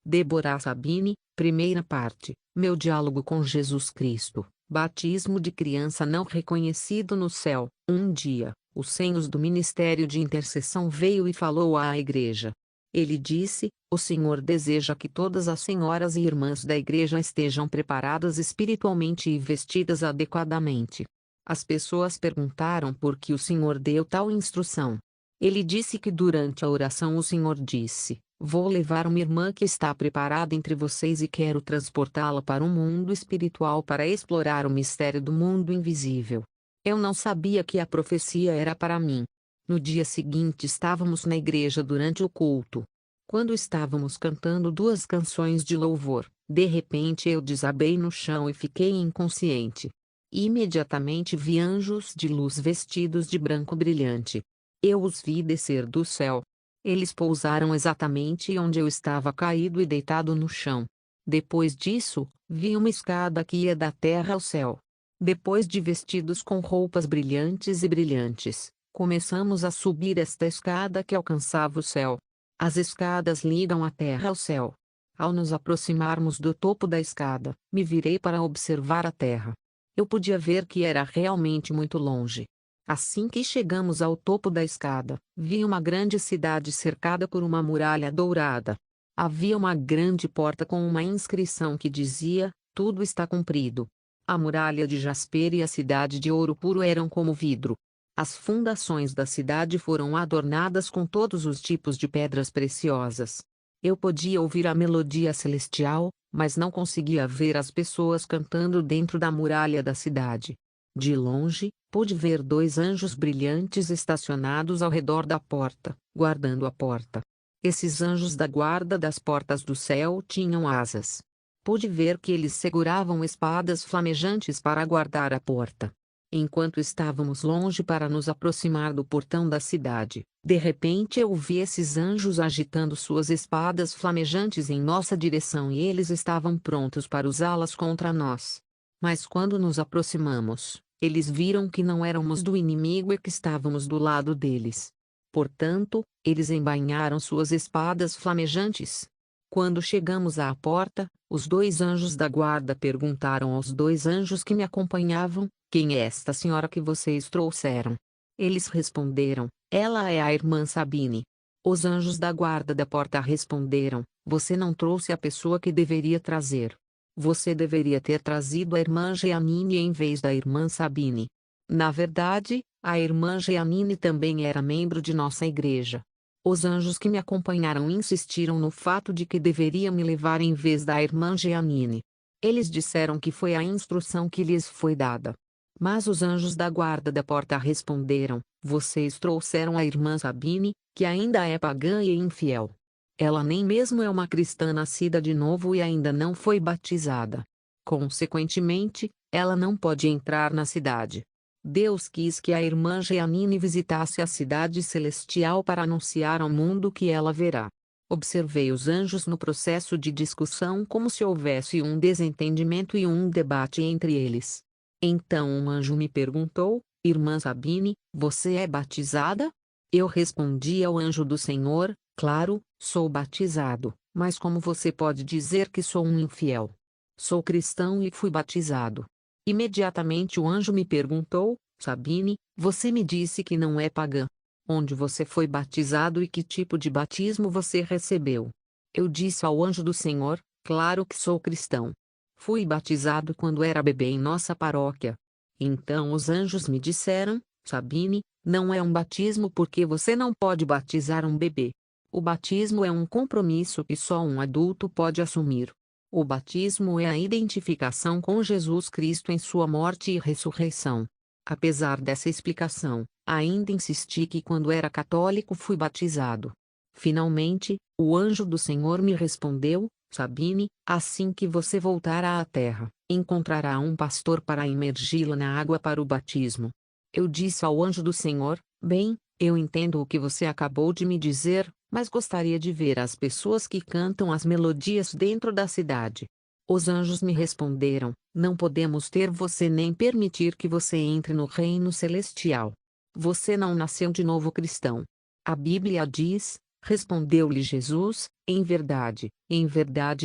Débora Sabine, primeira parte, meu diálogo com Jesus Cristo, batismo de criança não reconhecido no céu. Um dia, o Senhor do Ministério de Intercessão veio e falou à igreja. Ele disse: o Senhor deseja que todas as senhoras e irmãs da igreja estejam preparadas espiritualmente e vestidas adequadamente. As pessoas perguntaram por que o Senhor deu tal instrução. Ele disse que durante a oração o Senhor disse: vou levar uma irmã que está preparada entre vocês e quero transportá-la para o mundo espiritual para explorar o mistério do mundo invisível. Eu não sabia que a profecia era para mim. No dia seguinte estávamos na igreja durante o culto. Quando estávamos cantando duas canções de louvor, de repente eu desabei no chão e fiquei inconsciente. Imediatamente vi anjos de luz vestidos de branco brilhante. Eu os vi descer do céu. Eles pousaram exatamente onde eu estava caído e deitado no chão. Depois disso, vi uma escada que ia da terra ao céu. Depois de vestidos com roupas brilhantes, começamos a subir esta escada que alcançava o céu. As escadas ligam a terra ao céu. Ao nos aproximarmos do topo da escada, me virei para observar a terra. Eu podia ver que era realmente muito longe. Assim que chegamos ao topo da escada, vi uma grande cidade cercada por uma muralha dourada. Havia uma grande porta com uma inscrição que dizia: tudo está cumprido. A muralha de jasper e a cidade de ouro puro eram como vidro. As fundações da cidade foram adornadas com todos os tipos de pedras preciosas. Eu podia ouvir a melodia celestial, mas não conseguia ver as pessoas cantando dentro da muralha da cidade. De longe, pude ver dois anjos brilhantes estacionados ao redor da porta, guardando a porta. Esses anjos da guarda das portas do céu tinham asas. Pude ver que eles seguravam espadas flamejantes para guardar a porta. Enquanto estávamos longe para nos aproximar do portão da cidade, de repente eu vi esses anjos agitando suas espadas flamejantes em nossa direção e eles estavam prontos para usá-las contra nós. Mas quando nos aproximamos, eles viram que não éramos do inimigo e que estávamos do lado deles. Portanto, eles embainharam suas espadas flamejantes. Quando chegamos à porta, os dois anjos da guarda perguntaram aos dois anjos que me acompanhavam: quem é esta senhora que vocês trouxeram? Eles responderam: ela é a irmã Sabine. Os anjos da guarda da porta responderam: você não trouxe a pessoa que deveria trazer. Você deveria ter trazido a irmã Jeanine em vez da irmã Sabine. Na verdade, a irmã Jeanine também era membro de nossa igreja. Os anjos que me acompanharam insistiram no fato de que deveria me levar em vez da irmã Jeanine. Eles disseram que foi a instrução que lhes foi dada. Mas os anjos da guarda da porta responderam: vocês trouxeram a irmã Sabine, que ainda é pagã e infiel. Ela nem mesmo é uma cristã nascida de novo e ainda não foi batizada. Consequentemente, ela não pode entrar na cidade. Deus quis que a irmã Jeanine visitasse a cidade celestial para anunciar ao mundo que ela verá. Observei os anjos no processo de discussão como se houvesse um desentendimento e um debate entre eles. Então um anjo me perguntou: irmã Sabine, você é batizada? Eu respondi ao anjo do Senhor: claro, sou batizado, mas como você pode dizer que sou um infiel? Sou cristão e fui batizado. Imediatamente o anjo me perguntou: Sabine, você me disse que não é pagã. Onde você foi batizado e que tipo de batismo você recebeu? Eu disse ao anjo do Senhor: claro que sou cristão. Fui batizado quando era bebê em nossa paróquia. Então os anjos me disseram: Sabine, não é um batismo porque você não pode batizar um bebê. O batismo é um compromisso que só um adulto pode assumir. O batismo é a identificação com Jesus Cristo em sua morte e ressurreição. Apesar dessa explicação, ainda insisti que quando era católico fui batizado. Finalmente, o anjo do Senhor me respondeu: Sabine, assim que você voltar à terra, encontrará um pastor para imergi-la na água para o batismo. Eu disse ao anjo do Senhor: bem, eu entendo o que você acabou de me dizer, mas gostaria de ver as pessoas que cantam as melodias dentro da cidade. Os anjos me responderam: não podemos ter você nem permitir que você entre no reino celestial. Você não nasceu de novo cristão. A Bíblia diz: Respondeu-lhe Jesus: em verdade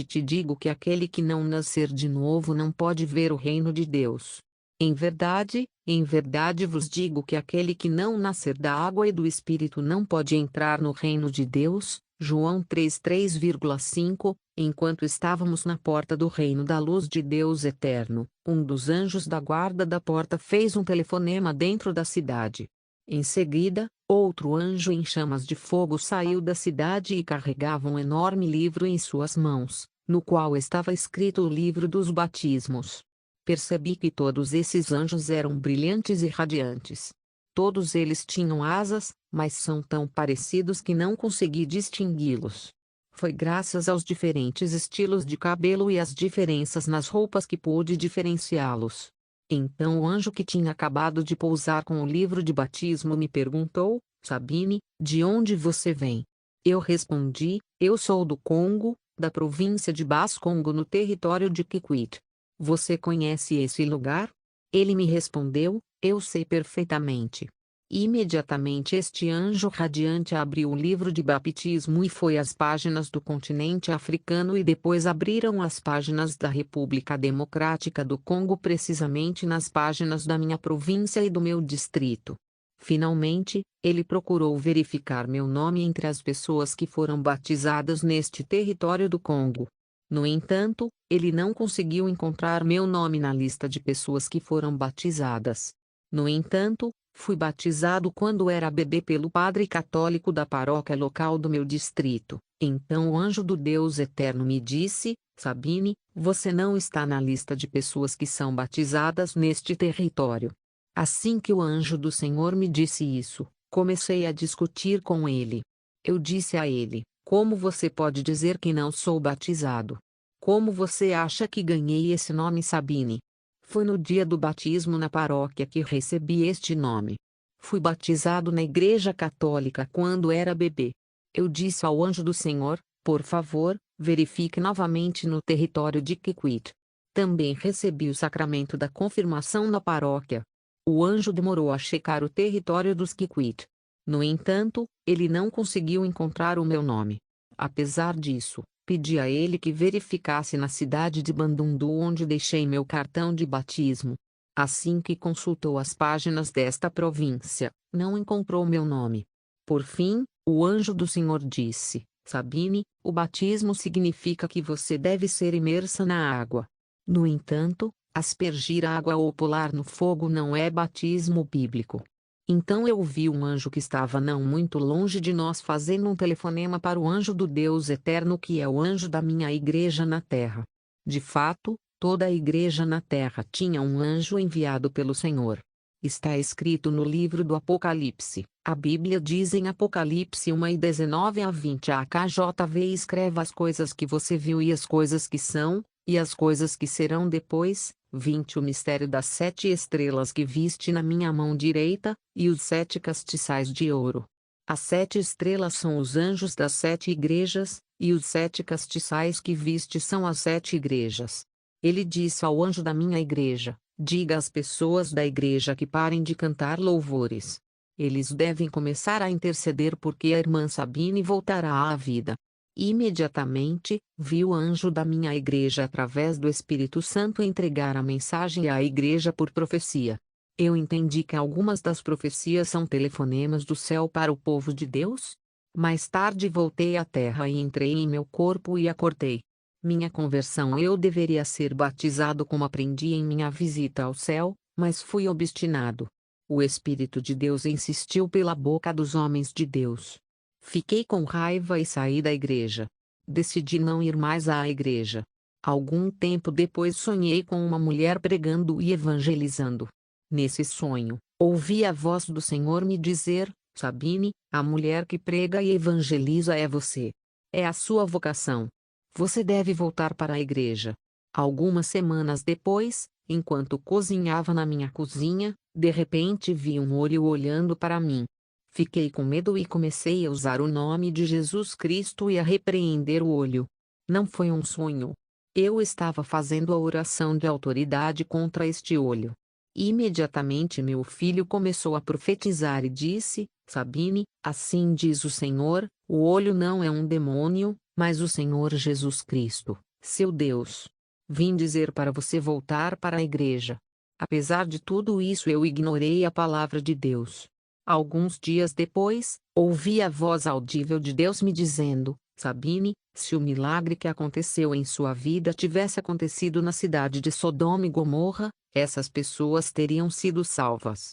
te digo que aquele que não nascer de novo não pode ver o reino de Deus. Em verdade vos digo que aquele que não nascer da água e do Espírito não pode entrar no reino de Deus. João 3:3,5. Enquanto estávamos na porta do reino da luz de Deus eterno, um dos anjos da guarda da porta fez um telefonema dentro da cidade. Em seguida, outro anjo em chamas de fogo saiu da cidade e carregava um enorme livro em suas mãos, no qual estava escrito o livro dos batismos. Percebi que todos esses anjos eram brilhantes e radiantes. Todos eles tinham asas, mas são tão parecidos que não consegui distingui-los. Foi graças aos diferentes estilos de cabelo e às diferenças nas roupas que pude diferenciá-los. Então o anjo que tinha acabado de pousar com o livro de batismo me perguntou: Sabine, de onde você vem? Eu respondi: eu sou do Congo, da província de Bas-Congo no território de Kikwit. Você conhece esse lugar? Ele me respondeu: eu sei perfeitamente. Imediatamente este anjo radiante abriu o livro de batismo e foi às páginas do continente africano e depois abriram as páginas da República Democrática do Congo, precisamente nas páginas da minha província e do meu distrito. Finalmente, ele procurou verificar meu nome entre as pessoas que foram batizadas neste território do Congo. No entanto, ele não conseguiu encontrar meu nome na lista de pessoas que foram batizadas. No entanto, fui batizado quando era bebê pelo padre católico da paróquia local do meu distrito. Então o anjo do Deus Eterno me disse: Sabine, você não está na lista de pessoas que são batizadas neste território. Assim que o anjo do Senhor me disse isso, comecei a discutir com ele. Eu disse a ele: como você pode dizer que não sou batizado? Como você acha que ganhei esse nome Sabine? Foi no dia do batismo na paróquia que recebi este nome. Fui batizado na Igreja Católica quando era bebê. Eu disse ao anjo do Senhor: por favor, verifique novamente no território de Kikwit. Também recebi o sacramento da confirmação na paróquia. O anjo demorou a checar o território dos Kikwit. No entanto, ele não conseguiu encontrar o meu nome. Apesar disso, pedi a ele que verificasse na cidade de Bandundu onde deixei meu cartão de batismo. Assim que consultou as páginas desta província, não encontrou meu nome. Por fim, o anjo do Senhor disse: Sabine, o batismo significa que você deve ser imersa na água. No entanto, aspergir água ou pular no fogo não é batismo bíblico. Então eu vi um anjo que estava não muito longe de nós fazendo um telefonema para o anjo do Deus Eterno, que é o anjo da minha igreja na terra. De fato, toda a igreja na terra tinha um anjo enviado pelo Senhor. Está escrito no livro do Apocalipse. A Bíblia diz em Apocalipse 1:19-20: a KJV escreve as coisas que você viu e as coisas que são, e as coisas que serão depois. 20 O mistério das 7 estrelas que viste na minha mão direita, e os 7 castiçais de ouro. As 7 estrelas são os anjos das 7 igrejas, e os 7 castiçais que viste são as 7 igrejas. Ele disse ao anjo da minha igreja: diga às pessoas da igreja que parem de cantar louvores. Eles devem começar a interceder porque a irmã Sabine voltará à vida. Imediatamente, vi o anjo da minha igreja através do Espírito Santo entregar a mensagem à igreja por profecia. Eu entendi que algumas das profecias são telefonemas do céu para o povo de Deus. Mais tarde voltei à terra e entrei em meu corpo e acordei. Minha conversão: eu deveria ser batizado como aprendi em minha visita ao céu, mas fui obstinado. O Espírito de Deus insistiu pela boca dos homens de Deus. Fiquei com raiva e saí da igreja. Decidi não ir mais à igreja. Algum tempo depois sonhei com uma mulher pregando e evangelizando. Nesse sonho, ouvi a voz do Senhor me dizer: Sabine, a mulher que prega e evangeliza é você. É a sua vocação. Você deve voltar para a igreja. Algumas semanas depois, enquanto cozinhava na minha cozinha, de repente vi um olho olhando para mim. Fiquei com medo e comecei a usar o nome de Jesus Cristo e a repreender o olho. Não foi um sonho. Eu estava fazendo a oração de autoridade contra este olho. Imediatamente meu filho começou a profetizar e disse: Sabine, assim diz o Senhor, o olho não é um demônio, mas o Senhor Jesus Cristo, seu Deus. Vim dizer para você voltar para a igreja. Apesar de tudo isso, eu ignorei a palavra de Deus. Alguns dias depois, ouvi a voz audível de Deus me dizendo: Sabine, se o milagre que aconteceu em sua vida tivesse acontecido na cidade de Sodoma e Gomorra, essas pessoas teriam sido salvas.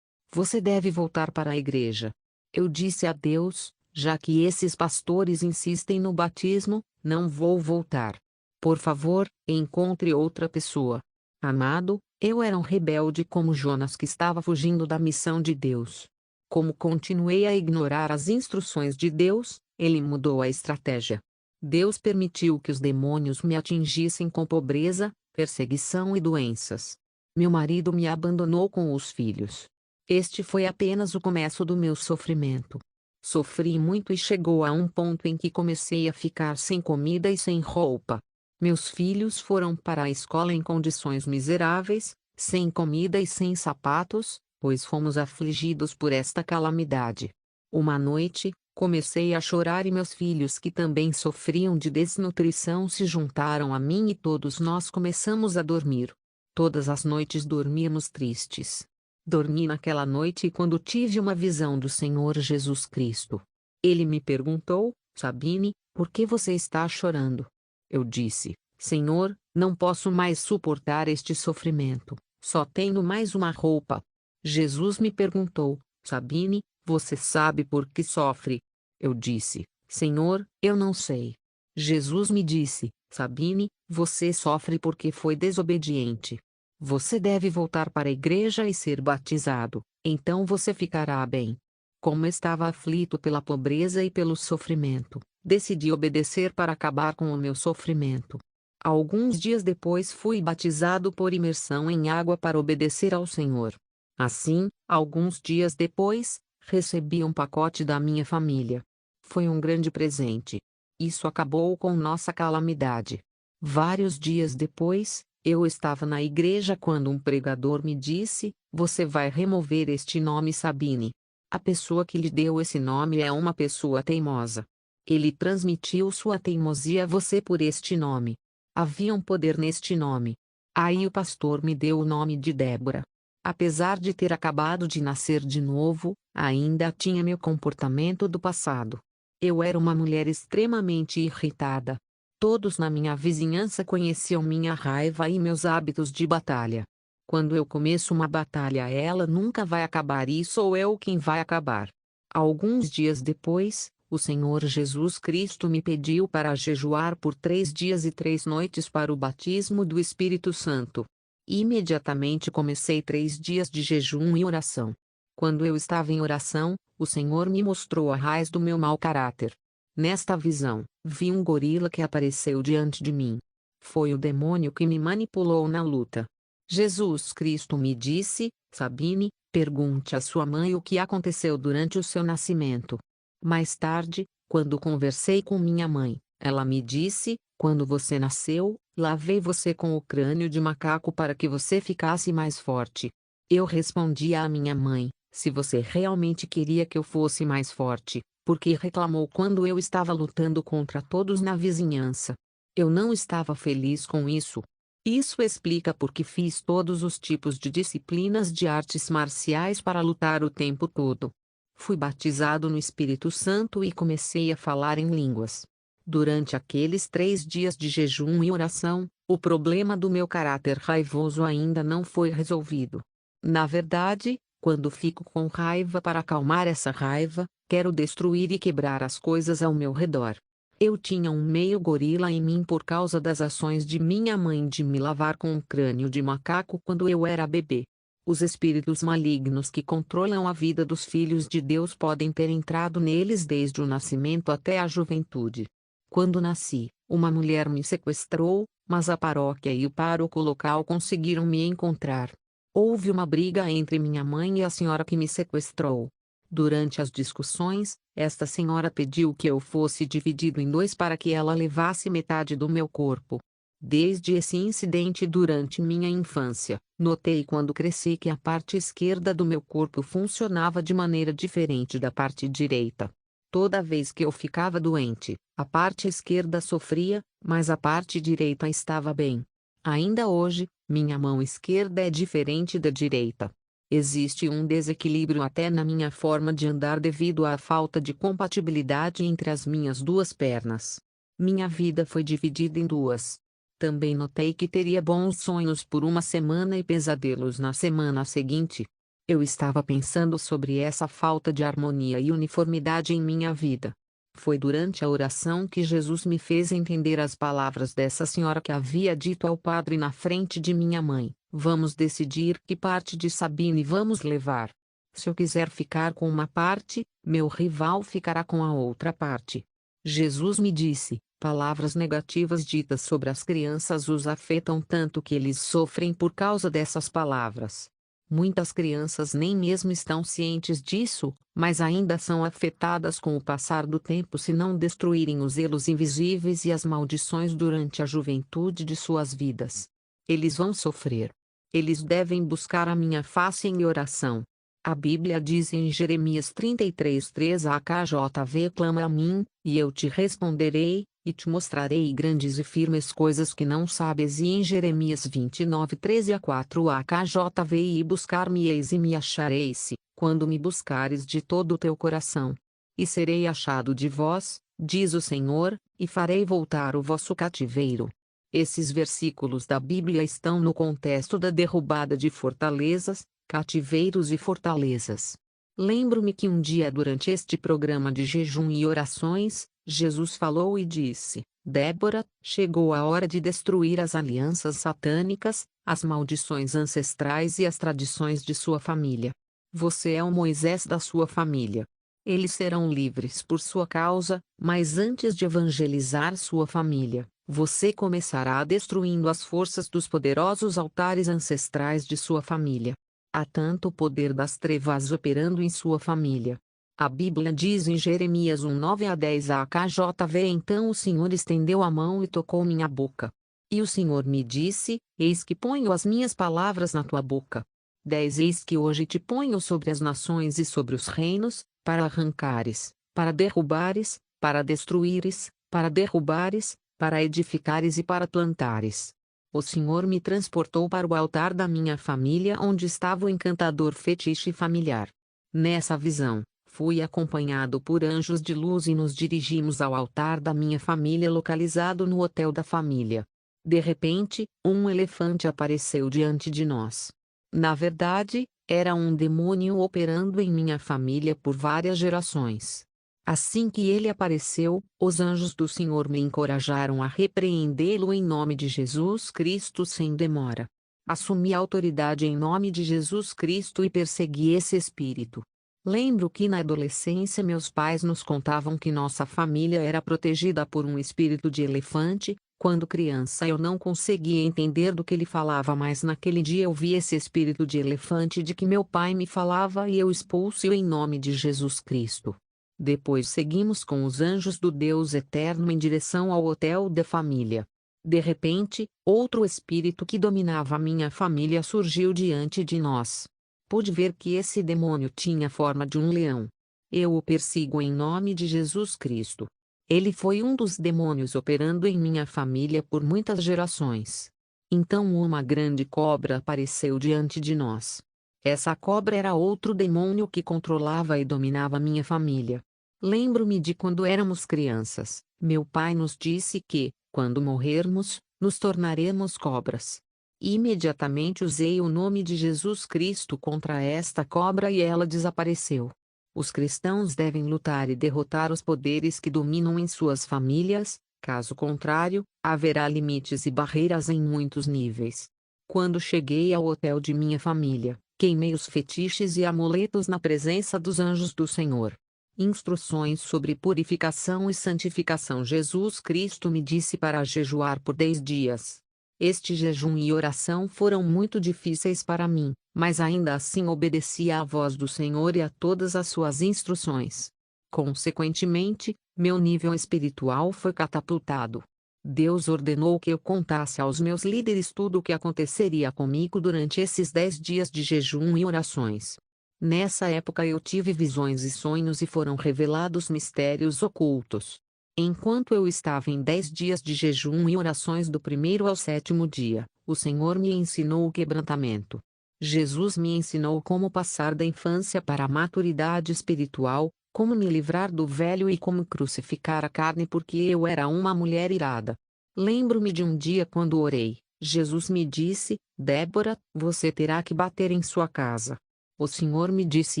Você deve voltar para a igreja. Eu disse a Deus: já que esses pastores insistem no batismo, não vou voltar. Por favor, encontre outra pessoa. Amado, eu era um rebelde como Jonas que estava fugindo da missão de Deus. Como continuei a ignorar as instruções de Deus, ele mudou a estratégia. Deus permitiu que os demônios me atingissem com pobreza, perseguição e doenças. Meu marido me abandonou com os filhos. Este foi apenas o começo do meu sofrimento. Sofri muito e chegou a um ponto em que comecei a ficar sem comida e sem roupa. Meus filhos foram para a escola em condições miseráveis, sem comida e sem sapatos, pois fomos afligidos por esta calamidade. Uma noite, comecei a chorar e meus filhos, que também sofriam de desnutrição, se juntaram a mim e todos nós começamos a dormir. Todas as noites dormíamos tristes. Dormi naquela noite quando tive uma visão do Senhor Jesus Cristo. Ele me perguntou: Sabine, por que você está chorando? Eu disse: Senhor, não posso mais suportar este sofrimento, só tenho mais uma roupa. Jesus me perguntou: Sabine, você sabe por que sofre? Eu disse: Senhor, eu não sei. Jesus me disse: Sabine, você sofre porque foi desobediente. Você deve voltar para a igreja e ser batizado, então você ficará bem. Como estava aflito pela pobreza e pelo sofrimento, decidi obedecer para acabar com o meu sofrimento. Alguns dias depois fui batizado por imersão em água para obedecer ao Senhor. Assim, alguns dias depois, recebi um pacote da minha família. Foi um grande presente. Isso acabou com nossa calamidade. Vários dias depois, eu estava na igreja quando um pregador me disse: Você vai remover este nome Sabine. A pessoa que lhe deu esse nome é uma pessoa teimosa. Ele transmitiu sua teimosia a você por este nome. Havia um poder neste nome. Aí o pastor me deu o nome de Débora. Apesar de ter acabado de nascer de novo, ainda tinha meu comportamento do passado. Eu era uma mulher extremamente irritada. Todos na minha vizinhança conheciam minha raiva e meus hábitos de batalha. Quando eu começo uma batalha, ela nunca vai acabar e sou eu quem vai acabar. Alguns dias depois, o Senhor Jesus Cristo me pediu para jejuar por 3 dias e 3 noites para o batismo do Espírito Santo. Imediatamente comecei 3 dias de jejum e oração. Quando eu estava em oração, o Senhor me mostrou a raiz do meu mau caráter. Nesta visão, vi um gorila que apareceu diante de mim. Foi o demônio que me manipulou na luta. Jesus Cristo me disse: Sabine, pergunte à sua mãe o que aconteceu durante o seu nascimento. Mais tarde, quando conversei com minha mãe, ela me disse: quando você nasceu, lavei você com o crânio de macaco para que você ficasse mais forte. Eu respondi à minha mãe: se você realmente queria que eu fosse mais forte, por que reclamou quando eu estava lutando contra todos na vizinhança? Eu não estava feliz com isso. Isso explica por que fiz todos os tipos de disciplinas de artes marciais para lutar o tempo todo. Fui batizado no Espírito Santo e comecei a falar em línguas. Durante aqueles 3 dias de jejum e oração, o problema do meu caráter raivoso ainda não foi resolvido. Na verdade, quando fico com raiva, para acalmar essa raiva, quero destruir e quebrar as coisas ao meu redor. Eu tinha um meio gorila em mim por causa das ações de minha mãe de me lavar com um crânio de macaco quando eu era bebê. Os espíritos malignos que controlam a vida dos filhos de Deus podem ter entrado neles desde o nascimento até a juventude. Quando nasci, uma mulher me sequestrou, mas a paróquia e o pároco local conseguiram me encontrar. Houve uma briga entre minha mãe e a senhora que me sequestrou. Durante as discussões, esta senhora pediu que eu fosse dividido em dois para que ela levasse metade do meu corpo. Desde esse incidente durante minha infância, notei quando cresci que a parte esquerda do meu corpo funcionava de maneira diferente da parte direita. Toda vez que eu ficava doente, a parte esquerda sofria, mas a parte direita estava bem. Ainda hoje, minha mão esquerda é diferente da direita. Existe um desequilíbrio até na minha forma de andar devido à falta de compatibilidade entre as minhas duas pernas. Minha vida foi dividida em duas. Também notei que teria bons sonhos por uma semana e pesadelos na semana seguinte. Eu estava pensando sobre essa falta de harmonia e uniformidade em minha vida. Foi durante a oração que Jesus me fez entender as palavras dessa senhora que havia dito ao padre na frente de minha mãe: "Vamos decidir que parte de Sabine vamos levar. Se eu quiser ficar com uma parte, meu rival ficará com a outra parte." Jesus me disse: palavras negativas ditas sobre as crianças os afetam tanto que eles sofrem por causa dessas palavras. Muitas crianças nem mesmo estão cientes disso, mas ainda são afetadas com o passar do tempo se não destruírem os elos invisíveis e as maldições durante a juventude de suas vidas. Eles vão sofrer. Eles devem buscar a minha face em oração. A Bíblia diz em Jeremias 33:3: "AKJV, clama a mim, e eu te responderei, e te mostrarei grandes e firmes coisas que não sabes." E em Jeremias 29:13-4: "AKJV, e buscar-me-eis e me achareis, quando me buscares de todo o teu coração. E serei achado de vós, diz o Senhor, e farei voltar o vosso cativeiro." Esses versículos da Bíblia estão no contexto da derrubada de fortalezas, cativeiros e fortalezas. Lembro-me que um dia durante este programa de jejum e orações, Jesus falou e disse: "Débora, chegou a hora de destruir as alianças satânicas, as maldições ancestrais e as tradições de sua família. Você é o Moisés da sua família. Eles serão livres por sua causa, mas antes de evangelizar sua família, você começará destruindo as forças dos poderosos altares ancestrais de sua família. Há tanto poder das trevas operando em sua família." A Bíblia diz em Jeremias 1:9-10: "AKJV, então o Senhor estendeu a mão e tocou minha boca. E o Senhor me disse: Eis que ponho as minhas palavras na tua boca. 10 Eis que hoje te ponho sobre as nações e sobre os reinos, para arrancares, para derrubares, para destruíres, para derrubares, para edificares e para plantares." O Senhor me transportou para o altar da minha família onde estava o encantador fetiche familiar. Nessa visão, fui acompanhado por anjos de luz e nos dirigimos ao altar da minha família localizado no hotel da família. De repente, um elefante apareceu diante de nós. Na verdade, era um demônio operando em minha família por várias gerações. Assim que ele apareceu, os anjos do Senhor me encorajaram a repreendê-lo em nome de Jesus Cristo sem demora. Assumi a autoridade em nome de Jesus Cristo e persegui esse espírito. Lembro que na adolescência meus pais nos contavam que nossa família era protegida por um espírito de elefante. Quando criança eu não conseguia entender do que ele falava, mas naquele dia eu vi esse espírito de elefante de que meu pai me falava e eu expulso-o em nome de Jesus Cristo. Depois seguimos com os anjos do Deus Eterno em direção ao hotel da família. De repente, outro espírito que dominava a minha família surgiu diante de nós. Pude ver que esse demônio tinha a forma de um leão. Eu o persigo em nome de Jesus Cristo. Ele foi um dos demônios operando em minha família por muitas gerações. Então uma grande cobra apareceu diante de nós. Essa cobra era outro demônio que controlava e dominava minha família. Lembro-me de quando éramos crianças, meu pai nos disse que, quando morrermos, nos tornaremos cobras. Imediatamente usei o nome de Jesus Cristo contra esta cobra e ela desapareceu. Os cristãos devem lutar e derrotar os poderes que dominam em suas famílias, caso contrário, haverá limites e barreiras em muitos níveis. Quando cheguei ao hotel de minha família, queimei os fetiches e amuletos na presença dos anjos do Senhor. Instruções sobre purificação e santificação. Jesus Cristo me disse para jejuar por 10 dias. Este jejum e oração foram muito difíceis para mim, mas ainda assim obedeci à voz do Senhor e a todas as suas instruções. Consequentemente, meu nível espiritual foi catapultado. Deus ordenou que eu contasse aos meus líderes tudo o que aconteceria comigo durante esses 10 dias de jejum e orações. Nessa época eu tive visões e sonhos e foram revelados mistérios ocultos. Enquanto eu estava em 10 dias de jejum e orações do primeiro ao sétimo dia, o Senhor me ensinou o quebrantamento. Jesus me ensinou como passar da infância para a maturidade espiritual, como me livrar do velho e como crucificar a carne porque eu era uma mulher irada. Lembro-me de um dia quando orei. Jesus me disse: Débora, você terá que bater em sua casa. O Senhor me disse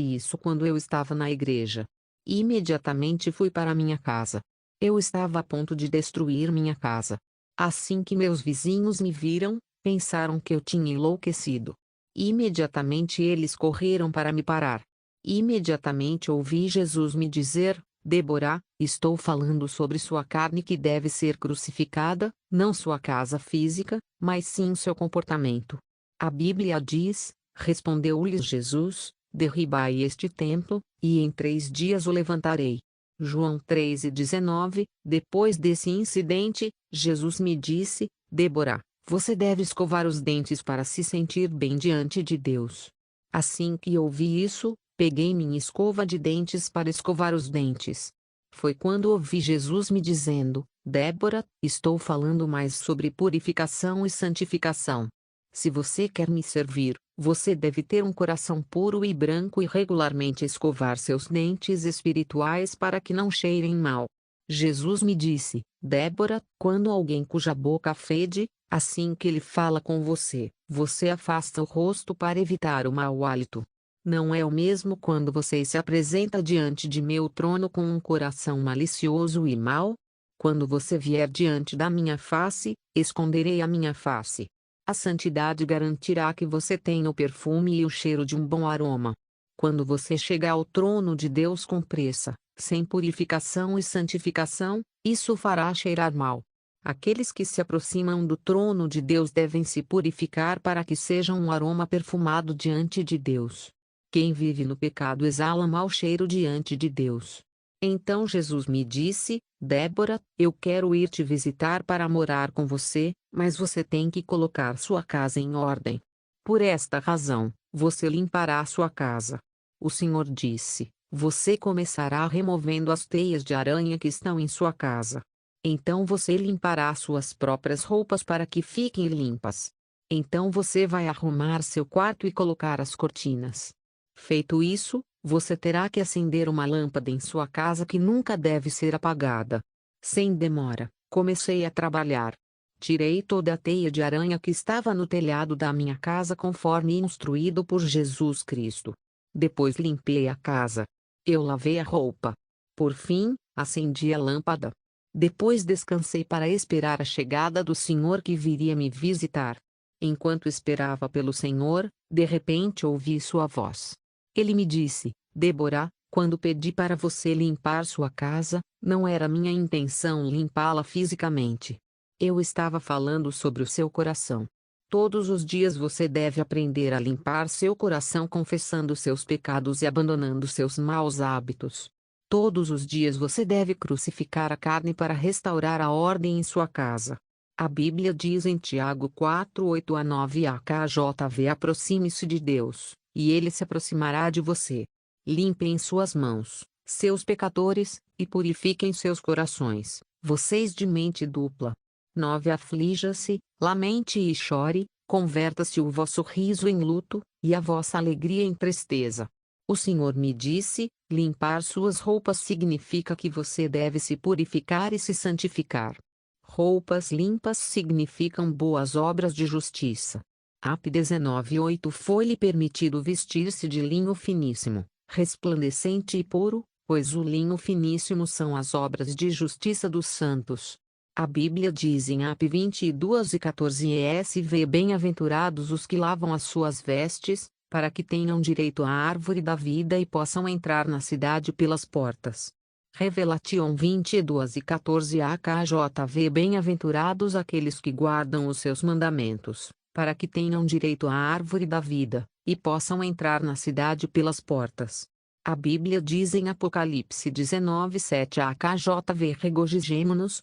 isso quando eu estava na igreja. Imediatamente fui para minha casa. Eu estava a ponto de destruir minha casa. Assim que meus vizinhos me viram, pensaram que eu tinha enlouquecido. Imediatamente eles correram para me parar. Imediatamente ouvi Jesus me dizer: Débora, estou falando sobre sua carne que deve ser crucificada, não sua casa física, mas sim seu comportamento. A Bíblia diz, respondeu-lhes Jesus: derribai este templo, e em 3 dias o levantarei. João 3:19. Depois desse incidente, Jesus me disse: Débora, você deve escovar os dentes para se sentir bem diante de Deus. Assim que ouvi isso, peguei minha escova de dentes para escovar os dentes. Foi quando ouvi Jesus me dizendo: Débora, estou falando mais sobre purificação e santificação. Se você quer me servir, você deve ter um coração puro e branco e regularmente escovar seus dentes espirituais para que não cheirem mal. Jesus me disse: Débora, quando alguém cuja boca fede, assim que ele fala com você, você afasta o rosto para evitar o mau hálito. Não é o mesmo quando você se apresenta diante de meu trono com um coração malicioso e mau? Quando você vier diante da minha face, esconderei a minha face. A santidade garantirá que você tenha o perfume e o cheiro de um bom aroma. Quando você chegar ao trono de Deus com pressa, sem purificação e santificação, isso fará cheirar mal. Aqueles que se aproximam do trono de Deus devem se purificar para que sejam um aroma perfumado diante de Deus. Quem vive no pecado exala mau cheiro diante de Deus. Então Jesus me disse: Débora, eu quero ir te visitar para morar com você, mas você tem que colocar sua casa em ordem. Por esta razão, você limpará sua casa. O Senhor disse: você começará removendo as teias de aranha que estão em sua casa. Então você limpará suas próprias roupas para que fiquem limpas. Então você vai arrumar seu quarto e colocar as cortinas. Feito isso, você terá que acender uma lâmpada em sua casa que nunca deve ser apagada. Sem demora, comecei a trabalhar. Tirei toda a teia de aranha que estava no telhado da minha casa conforme instruído por Jesus Cristo. Depois limpei a casa. Eu lavei a roupa. Por fim, acendi a lâmpada. Depois descansei para esperar a chegada do Senhor que viria me visitar. Enquanto esperava pelo Senhor, de repente ouvi sua voz. Ele me disse: Débora, quando pedi para você limpar sua casa, não era minha intenção limpá-la fisicamente. Eu estava falando sobre o seu coração. Todos os dias você deve aprender a limpar seu coração confessando seus pecados e abandonando seus maus hábitos. Todos os dias você deve crucificar a carne para restaurar a ordem em sua casa. A Bíblia diz em Tiago 4:8-9 AKJV: aproxime-se de Deus, e Ele se aproximará de você. Limpem suas mãos, seus pecadores, e purifiquem seus corações, vocês de mente dupla. 9 Aflija-se, lamente e chore, converta-se o vosso riso em luto, e a vossa alegria em tristeza. O Senhor me disse: limpar suas roupas significa que você deve se purificar e se santificar. Roupas limpas significam boas obras de justiça. AP 19:8 Foi-lhe permitido vestir-se de linho finíssimo, resplandecente e puro, pois o linho finíssimo são as obras de justiça dos santos. A Bíblia diz em AP 22:14 ESV: bem-aventurados os que lavam as suas vestes, para que tenham direito à árvore da vida e possam entrar na cidade pelas portas. Revelation 22:14 AKJV: bem-aventurados aqueles que guardam os seus mandamentos, para que tenham direito à árvore da vida, e possam entrar na cidade pelas portas. A Bíblia diz em Apocalipse 19:7 a KJV: regozijemo-nos,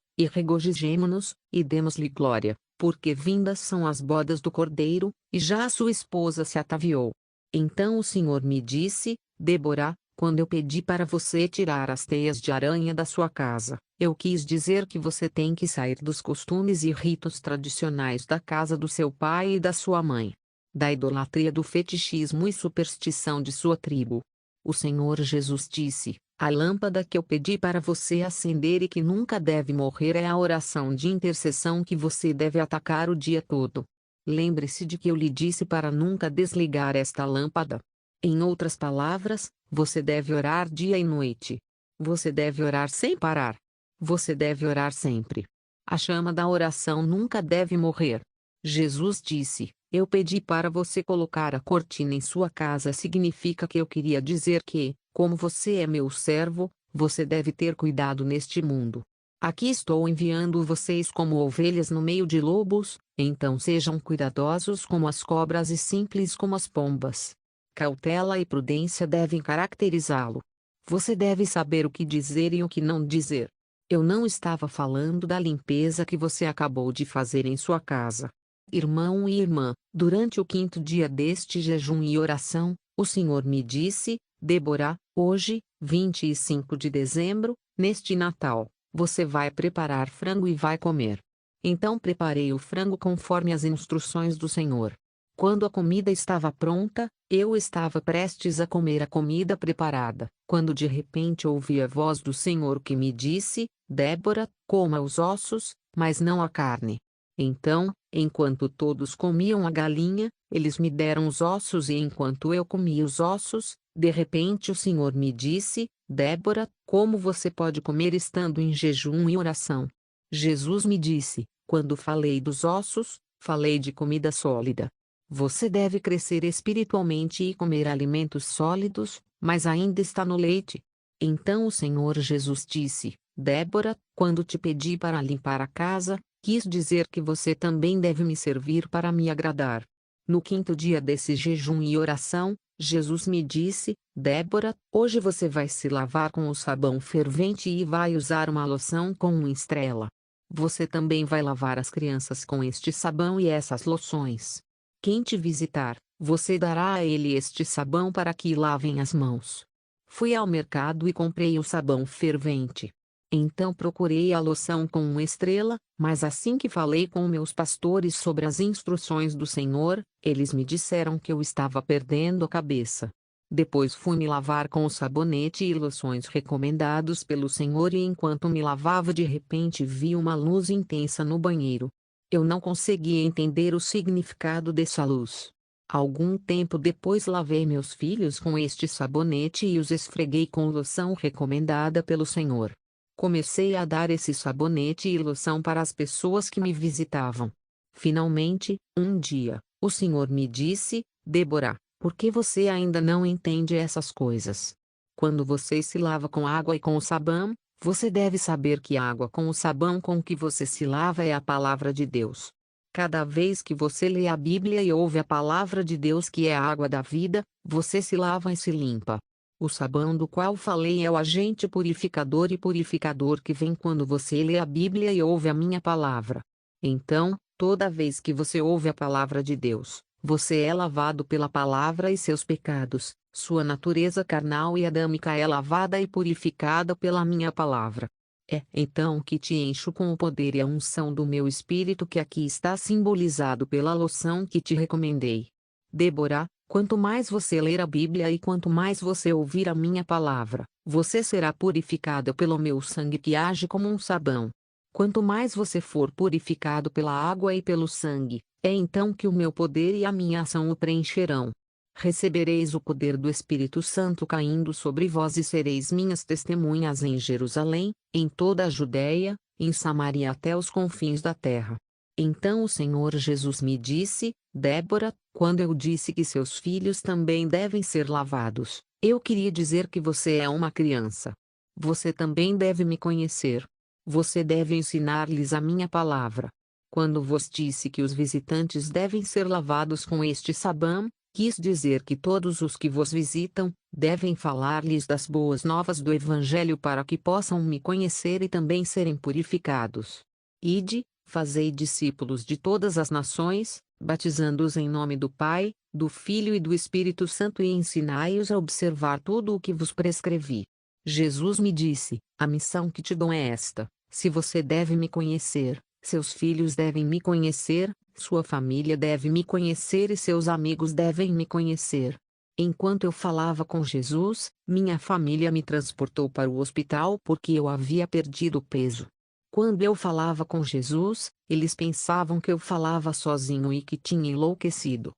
e demos-lhe glória, porque vindas são as bodas do Cordeiro, e já a sua esposa se ataviou. Então o Senhor me disse: Débora, quando eu pedi para você tirar as teias de aranha da sua casa, eu quis dizer que você tem que sair dos costumes e ritos tradicionais da casa do seu pai e da sua mãe, da idolatria, do fetichismo e superstição de sua tribo. O Senhor Jesus disse: a lâmpada que eu pedi para você acender e que nunca deve morrer é a oração de intercessão que você deve atacar o dia todo. Lembre-se de que eu lhe disse para nunca desligar esta lâmpada. Em outras palavras, você deve orar dia e noite. Você deve orar sem parar. Você deve orar sempre. A chama da oração nunca deve morrer. Jesus disse: eu pedi para você colocar a cortina em sua casa. Significa que eu queria dizer que, como você é meu servo, você deve ter cuidado neste mundo. Aqui estou enviando vocês como ovelhas no meio de lobos, então sejam cuidadosos como as cobras e simples como as pombas. Cautela e prudência devem caracterizá-lo. Você deve saber o que dizer e o que não dizer. Eu não estava falando da limpeza que você acabou de fazer em sua casa. Irmão e irmã, durante o 5º dia deste jejum e oração, o Senhor me disse: Débora, hoje, 25 de dezembro, neste Natal, você vai preparar frango e vai comer. Então preparei o frango conforme as instruções do Senhor. Quando a comida estava pronta, eu estava prestes a comer a comida preparada, quando de repente ouvi a voz do Senhor que me disse: Débora, coma os ossos, mas não a carne. Então, enquanto todos comiam a galinha, eles me deram os ossos, e enquanto eu comia os ossos, de repente o Senhor me disse: Débora, como você pode comer estando em jejum e oração? Jesus me disse: quando falei dos ossos, falei de comida sólida. Você deve crescer espiritualmente e comer alimentos sólidos, mas ainda está no leite. Então o Senhor Jesus disse: Débora, quando te pedi para limpar a casa, quis dizer que você também deve me servir para me agradar. No 5º dia desse jejum e oração, Jesus me disse: Débora, hoje você vai se lavar com o sabão fervente e vai usar uma loção com uma estrela. Você também vai lavar as crianças com este sabão e essas loções. Quem te visitar, você dará a ele este sabão para que lavem as mãos. Fui ao mercado e comprei o sabão fervente. Então procurei a loção com uma estrela, mas assim que falei com meus pastores sobre as instruções do Senhor, eles me disseram que eu estava perdendo a cabeça. Depois fui me lavar com o sabonete e loções recomendados pelo Senhor, e enquanto me lavava de repente vi uma luz intensa no banheiro. Eu não conseguia entender o significado dessa luz. Algum tempo depois lavei meus filhos com este sabonete e os esfreguei com loção recomendada pelo Senhor. Comecei a dar esse sabonete e loção para as pessoas que me visitavam. Finalmente, um dia, o Senhor me disse: Débora, por que você ainda não entende essas coisas? Quando você se lava com água e com o sabão, você deve saber que a água com o sabão com que você se lava é a palavra de Deus. Cada vez que você lê a Bíblia e ouve a palavra de Deus, que é a água da vida, você se lava e se limpa. O sabão do qual falei é o agente purificador e purificador que vem quando você lê a Bíblia e ouve a minha palavra. Então, toda vez que você ouve a palavra de Deus, você é lavado pela palavra e seus pecados, sua natureza carnal e adâmica é lavada e purificada pela minha palavra. É então que te encho com o poder e a unção do meu Espírito, que aqui está simbolizado pela loção que te recomendei. Débora, quanto mais você ler a Bíblia e quanto mais você ouvir a minha palavra, você será purificada pelo meu sangue que age como um sabão. Quanto mais você for purificado pela água e pelo sangue, é então que o meu poder e a minha ação o preencherão. Recebereis o poder do Espírito Santo caindo sobre vós e sereis minhas testemunhas em Jerusalém, em toda a Judéia, em Samaria até os confins da terra. Então o Senhor Jesus me disse: Débora, quando eu disse que seus filhos também devem ser lavados, eu queria dizer que você é uma criança. Você também deve me conhecer. Você deve ensinar-lhes a minha palavra. Quando vos disse que os visitantes devem ser lavados com este sabão, Quis dizer que todos os que vos visitam, devem falar-lhes das boas novas do Evangelho para que possam me conhecer e também serem purificados. Ide, fazei discípulos de todas as nações, batizando-os em nome do Pai, do Filho e do Espírito Santo e ensinai-os a observar tudo o que vos prescrevi. Jesus me disse: a missão que te dou é esta: se você deve me conhecer, seus filhos devem me conhecer, sua família deve me conhecer e seus amigos devem me conhecer. Enquanto eu falava com Jesus, minha família me transportou para o hospital porque eu havia perdido peso. Quando eu falava com Jesus, eles pensavam que eu falava sozinho e que tinha enlouquecido.